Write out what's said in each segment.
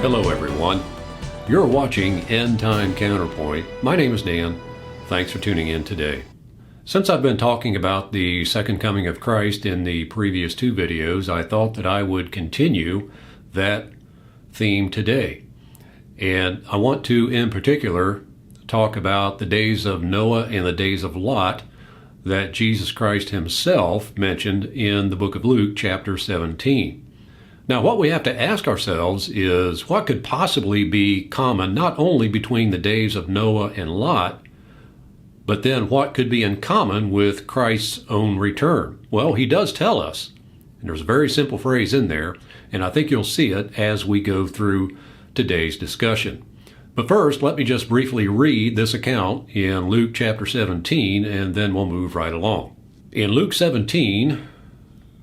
Hello everyone. You're watching End Time Counterpoint. My name is Dan. Thanks for tuning in today. Since I've been talking about the second coming of Christ in the previous two videos, I thought that I would continue that theme today. And I want to, in particular, talk about the days of Noah and the days of Lot that Jesus Christ himself mentioned in the book of Luke, chapter 17. Now, what we have to ask ourselves is what could possibly be common not only between the days of Noah and Lot, but then what could be in common with Christ's own return? Well, he does tell us, and there's a very simple phrase in there, and I think you'll see it as we go through today's discussion. But first, let me just briefly read this account in Luke chapter 17, and then we'll move right along. In Luke 17,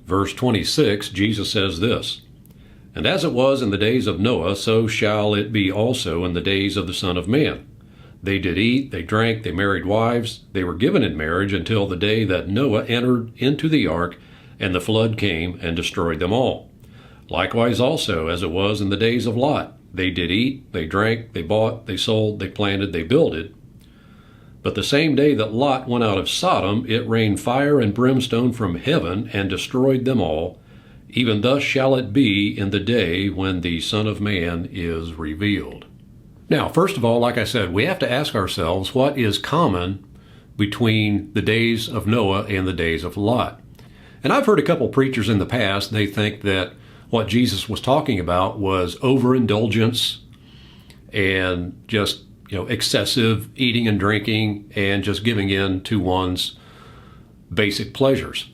verse 26, Jesus says this, "And as it was in the days of Noah, so shall it be also in the days of the Son of Man. They did eat, they drank, they married wives, they were given in marriage until the day that Noah entered into the ark, and the flood came and destroyed them all. Likewise also, as it was in the days of Lot, they did eat, they drank, they bought, they sold, they planted, they builded. But the same day that Lot went out of Sodom, it rained fire and brimstone from heaven and destroyed them all. Even thus shall it be in the day when the Son of Man is revealed." Now, first of all, like I said, we have to ask ourselves what is common between the days of Noah and the days of Lot. And I've heard a couple preachers in the past, they think that what Jesus was talking about was overindulgence and just, excessive eating and drinking and just giving in to one's basic pleasures.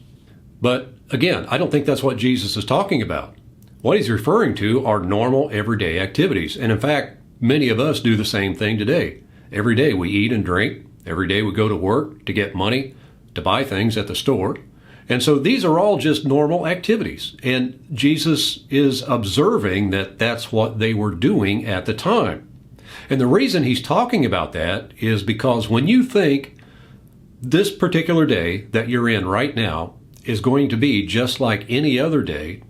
But again, I don't think that's what Jesus is talking about. What he's referring to are normal, everyday activities. And in fact, many of us do the same thing today. Every day we eat and drink. Every day we go to work to get money, to buy things at the store. And so these are all just normal activities. And Jesus is observing that that's what they were doing at the time. And the reason he's talking about that is because when you think this particular day that you're in right now is going to be just like any other day,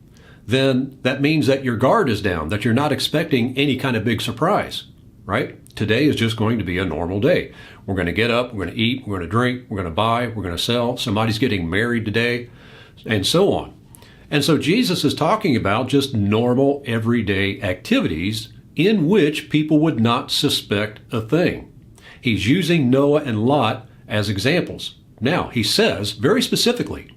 then that means that your guard is down, that you're not expecting any kind of big surprise, right? Today is just going to be a normal day. We're going to get up, we're going to eat, we're going to drink, we're going to buy, we're going to sell, somebody's getting married today, and so on. And so Jesus is talking about just normal everyday activities in which people would not suspect a thing. He's using Noah and Lot as examples. Now, he says very specifically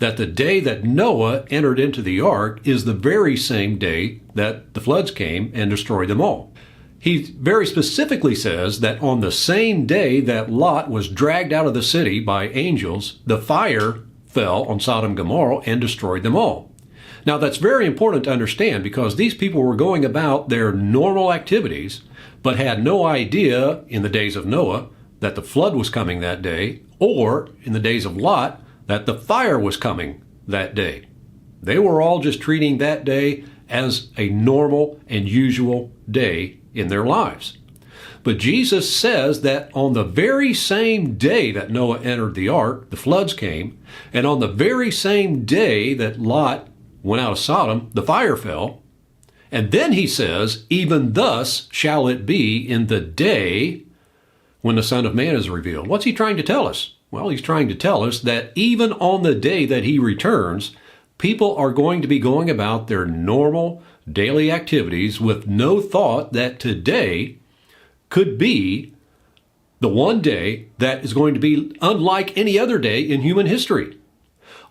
that the day that Noah entered into the ark is the very same day that the floods came and destroyed them all. He very specifically says that on the same day that Lot was dragged out of the city by angels, the fire fell on Sodom and Gomorrah and destroyed them all. Now that's very important to understand because these people were going about their normal activities, but had no idea in the days of Noah that the flood was coming that day, or in the days of Lot, that the fire was coming that day. They were all just treating that day as a normal and usual day in their lives. But Jesus says that on the very same day that Noah entered the ark, the floods came, and on the very same day that Lot went out of Sodom, the fire fell. And then he says, even thus shall it be in the day when the Son of Man is revealed. What's he trying to tell us? Well, he's trying to tell us that even on the day that he returns, people are going to be going about their normal daily activities with no thought that today could be the one day that is going to be unlike any other day in human history.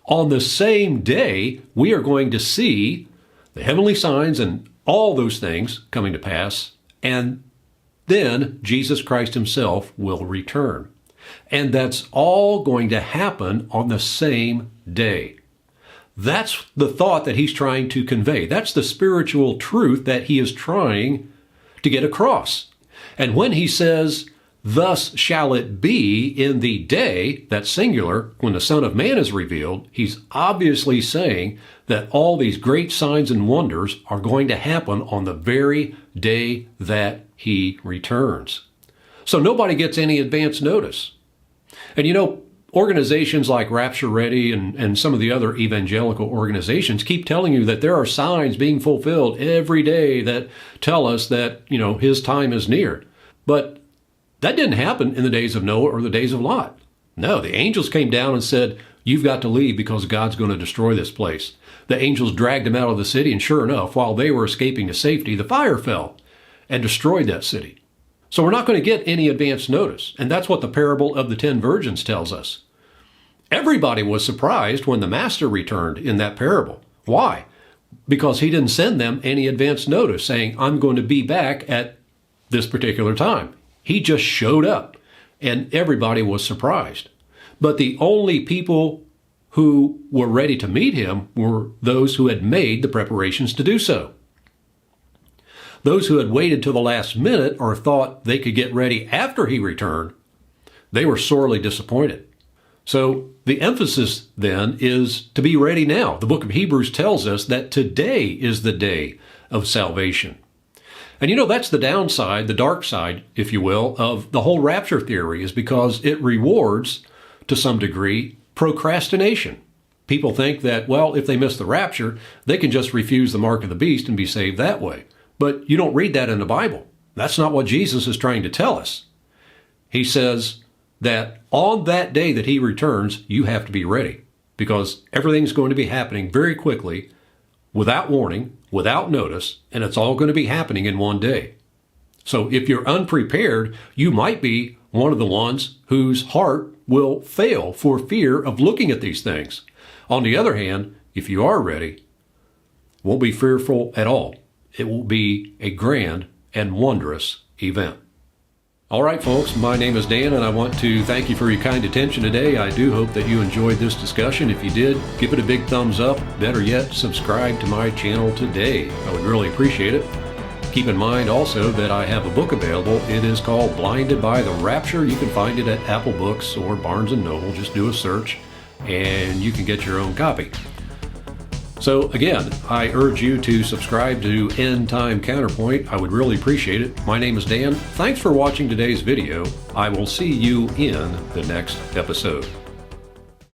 On the same day, we are going to see the heavenly signs and all those things coming to pass, and then Jesus Christ himself will return. And that's all going to happen on the same day. That's the thought that he's trying to convey. That's the spiritual truth that he is trying to get across. And when he says, "Thus shall it be in the day," that's singular, when the Son of Man is revealed, he's obviously saying that all these great signs and wonders are going to happen on the very day that he returns. So nobody gets any advance notice. And organizations like Rapture Ready and some of the other evangelical organizations keep telling you that there are signs being fulfilled every day that tell us that, his time is near. But that didn't happen in the days of Noah or the days of Lot. No, the angels came down and said, you've got to leave because God's going to destroy this place. The angels dragged them out of the city, and sure enough, while they were escaping to safety, the fire fell and destroyed that city. So we're not going to get any advance notice. And that's what the parable of the 10 virgins tells us. Everybody was surprised when the master returned in that parable. Why? Because he didn't send them any advance notice saying, I'm going to be back at this particular time. He just showed up, and everybody was surprised. But the only people who were ready to meet him were those who had made the preparations to do so. Those who had waited till the last minute or thought they could get ready after he returned, they were sorely disappointed. So the emphasis then is to be ready now. The book of Hebrews tells us that today is the day of salvation. And that's the downside, the dark side, if you will, of the whole rapture theory, is because it rewards, to some degree, procrastination. People think that, if they miss the rapture, they can just refuse the mark of the beast and be saved that way. But you don't read that in the Bible. That's not what Jesus is trying to tell us. He says that on that day that he returns, you have to be ready, because everything's going to be happening very quickly, without warning, without notice, and it's all going to be happening in one day. So if you're unprepared, you might be one of the ones whose heart will fail for fear of looking at these things. On the other hand, if you are ready, won't be fearful at all. It will be a grand and wondrous event. All right, folks, my name is Dan, and I want to thank you for your kind attention today. I do hope that you enjoyed this discussion. If you did, give it a big thumbs up. Better yet, subscribe to my channel today. I would really appreciate it. Keep in mind also that I have a book available. It is called Blinded by the Rapture. You can find it at Apple Books or Barnes & Noble. Just do a search, and you can get your own copy. So again, I urge you to subscribe to End Time Counterpoint. I would really appreciate it. My name is Dan. Thanks for watching today's video. I will see you in the next episode.